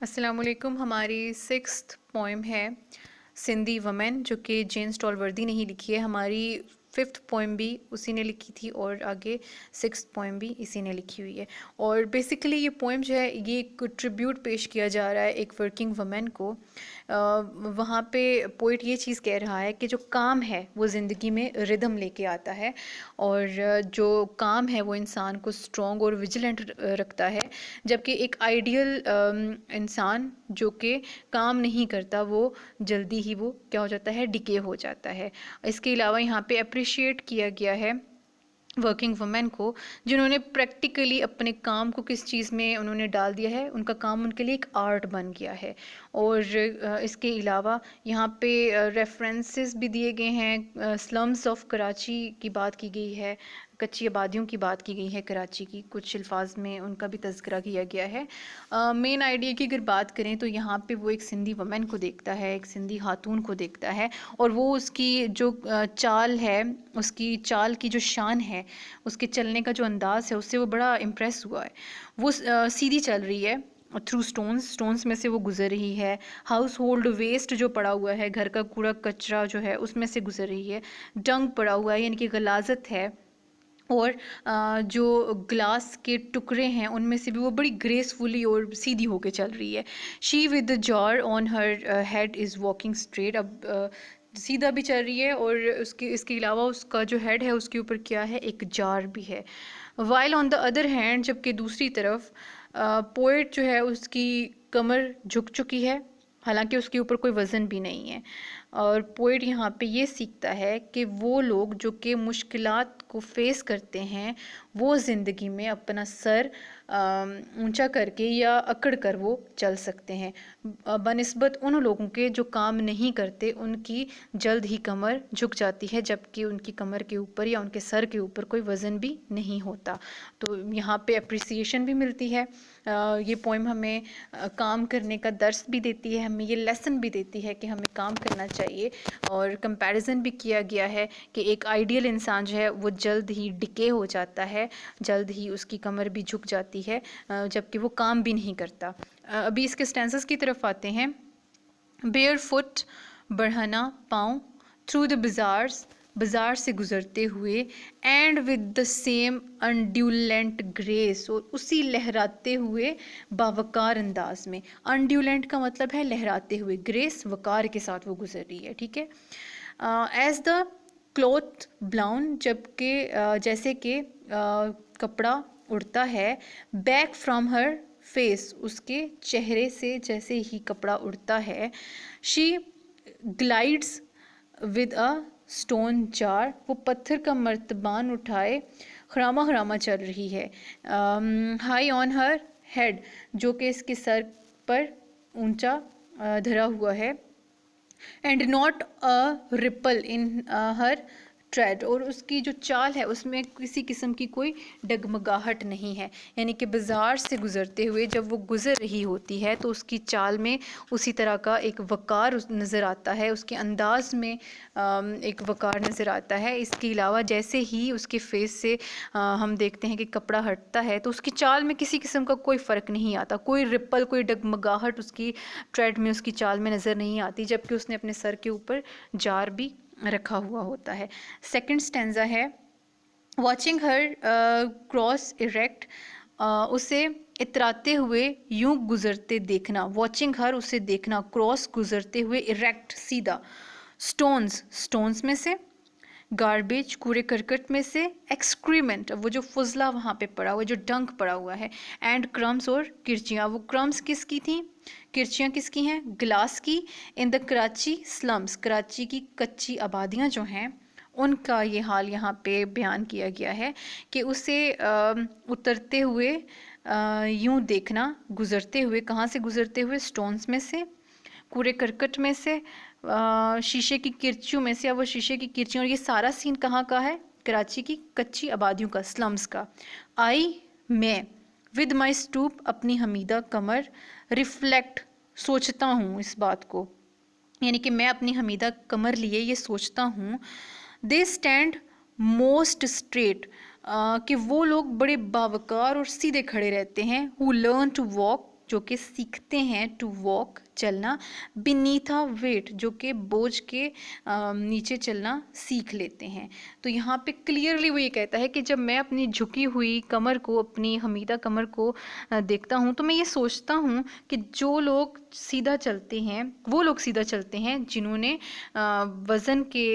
अस्सलामुअलैकुम। हमारी sixth poem है सिंधी वमेन, जो कि जेन स्टॉलवर्दी ने ही लिखी है। हमारी फिफ्थ पोइम भी उसी ने लिखी थी और आगे सिक्स्थ पोइम भी इसी ने लिखी हुई है। और बेसिकली ये पोइम जो है ये एक ट्रिब्यूट पेश किया जा रहा है एक वर्किंग वमेन को। वहाँ पे पोइट ये चीज़ कह रहा है कि जो काम है वो ज़िंदगी में रिदम लेके आता है, और जो काम है वो इंसान को स्ट्रॉन्ग और विजिलेंट रखता है। जबकि एक आइडियल इंसान जो कि काम नहीं करता वो जल्दी ही वो क्या हो जाता है, डिके हो जाता है। इसके अलावा यहाँ पे अप्रिशिएट किया गया है वर्किंग वुमेन को, जिन्होंने प्रैक्टिकली अपने काम को किस चीज़ में उन्होंने डाल दिया है। उनका काम उनके लिए एक आर्ट बन गया है। और इसके अलावा यहाँ पे रेफरेंसेस भी दिए गए हैं। स्लम्स ऑफ कराची की बात की गई है, कच्ची आबादियों की बात की गई है कराची की, कुछ अल्फाज में उनका भी तज़किरा किया गया है। मेन आइडिया की अगर बात करें तो यहाँ पे वो एक सिंधी वमेन को देखता है, एक सिंधी खातून को देखता है, और वो उसकी जो चाल है, उसकी चाल की जो शान है, उसके चलने का जो अंदाज़ है, उससे वो बड़ा इम्प्रेस हुआ है। वो सीधी चल रही है थ्रू स्टोन्स में से वो गुजर रही है। हाउस होल्ड वेस्ट जो पड़ा हुआ है, घर का कूड़ा कचरा जो है उसमें से गुजर रही है। डंग पड़ा हुआ है यानी कि गलाजत है, और जो ग्लास के टुकड़े हैं उनमें से भी वो बड़ी ग्रेसफुली और सीधी होके चल रही है। She with the jar on her head is walking straight. अब सीधा भी चल रही है, और इसके अलावा उसका जो हेड है उसके ऊपर क्या है, एक जार भी है। While on the other hand, जबकि दूसरी तरफ पोएट जो है उसकी कमर झुक चुकी है, हालांकि उसके ऊपर कोई वज़न भी नहीं है। और पोएट यहाँ पे ये सीखता है कि वो लोग जो कि मुश्किलात को फेस करते हैं वो ज़िंदगी में अपना सर ऊंचा करके या अकड़ कर वो चल सकते हैं, बनिस्बत उन लोगों के जो काम नहीं करते। उनकी जल्द ही कमर झुक जाती है, जबकि उनकी कमर के ऊपर या उनके सर के ऊपर कोई वज़न भी नहीं होता। तो यहाँ पे अप्रिसिएशन भी मिलती है। ये पोइम हमें काम करने का दर्स भी देती है, हमें ये लेसन भी देती है कि हमें काम करना चाहिए। और कंपैरिजन भी किया गया है कि एक आइडियल इंसान जो है वो जल्द ही डिके हो जाता है, जल्द ही उसकी कमर भी झुक जाती है, जबकि वो काम भी नहीं करता। अभी इसके स्टेंसेस की तरफ आते हैं। बेयर फुट, बढ़ना पाँव, थ्रू द बाज़ार्स, बाज़ार से गुज़रते हुए, and with the same undulant grace, और उसी लहराते हुए बावकार अंदाज में। अनड्यूलेंट का मतलब है लहराते हुए, ग्रेस वकार के साथ वो गुजर रही है, ठीक है। एज द क्लॉथ ब्लाउन, जबकि जैसे कि कपड़ा उड़ता है, बैक फ्रॉम हर फेस, उसके चेहरे से जैसे ही कपड़ा उड़ता है। She glides with a stone jar, वो पत्थर का मर्तबान उठाए खरामा खरामा चल रही है। हाई ऑन हर हेड, जो कि इसके सर पर ऊंचा धरा हुआ है। And not a ripple in her trade, और उसकी जो चाल है उसमें किसी किस्म की कोई डगमगाहट नहीं है। यानी कि बाज़ार से गुज़रते हुए जब वो गुज़र रही होती है तो उसकी चाल में उसी तरह का एक वक़ार नज़र आता है, उसके अंदाज़ में एक वक़ार नज़र आता है। इसके अलावा जैसे ही उसके फेस से हम देखते हैं कि कपड़ा हटता है तो उसकी चाल में किसी किस्म का कोई फ़र्क नहीं आता, कोई रिपल, कोई डगमगाहट उसकी ट्रेड में, उसकी चाल में नज़र नहीं आती, जबकि उसने अपने सर के ऊपर जार भी रखा हुआ होता है। सेकंड स्टेंजा है, वॉचिंग हर क्रॉस इरेक्ट, उसे इतराते हुए यूं गुजरते देखना। वॉचिंग हर, उसे देखना, क्रॉस गुजरते हुए, इरेक्ट सीधा, स्टोन्स स्टोन्स में से, गार्बेज कूड़े करकट में से, एक्सक्रीमेंट वो जो फुजला वहाँ पे पड़ा हुआ है, जो डंक पड़ा हुआ है, एंड क्रम्स और किरचियाँ। वो क्रम्स किसकी थी, किरचियाँ किसकी हैं, ग्लास की। In the Karachi slums, Karachi की कच्ची आबादियाँ जो हैं उनका ये हाल यहाँ पे बयान किया गया है कि उसे उतरते हुए यूं देखना, गुज़रते हुए, कहाँ से गुज़रते हुए, स्टोन्स में से, कूड़े करकट में से, शीशे की किरचियों में से, या वो शीशे की किरचियों। और ये सारा सीन कहाँ का है, कराची की कच्ची आबादियों का, स्लम्स का। आई मैं, विद माई स्टूप, अपनी हमीदा कमर, रिफ्लेक्ट, सोचता हूँ इस बात को, यानी कि मैं अपनी हमीदा कमर लिए ये सोचता हूँ। दे स्टैंड मोस्ट स्ट्रेट, कि वो लोग बड़े बावकार और सीधे खड़े रहते हैं। हु लर्न टू वॉक, जो कि सीखते हैं टू वॉक चलना, बीनीथ अ वेट जो कि बोझ के नीचे चलना सीख लेते हैं। तो यहाँ पे क्लियरली वो ये कहता है कि जब मैं अपनी झुकी हुई कमर को, अपनी हमीदा कमर को देखता हूँ तो मैं ये सोचता हूँ कि जो लोग सीधा चलते हैं वो लोग सीधा चलते हैं जिन्होंने वज़न के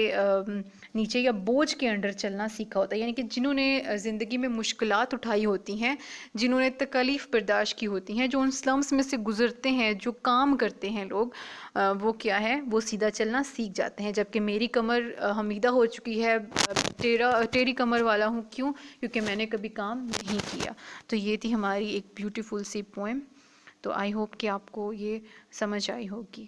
नीचे या बोझ के अंडर चलना सीखा होता है, यानी कि जिन्होंने ज़िंदगी में मुश्किलात उठाई होती हैं, जिन्होंने तकलीफ़ बर्दाश्त की होती हैं, जो उन स्लम्स में से गुज़रते हैं, जो काम करते हैं लोग, वो क्या है, वो सीधा चलना सीख जाते हैं। जबकि मेरी कमर हमीदा हो चुकी है, टेढ़ी कमर वाला हूँ। क्यों? क्योंकि मैंने कभी काम नहीं किया। तो ये थी हमारी एक ब्यूटीफुल सी पोएम। तो आई होप कि आपको ये समझ आई होगी।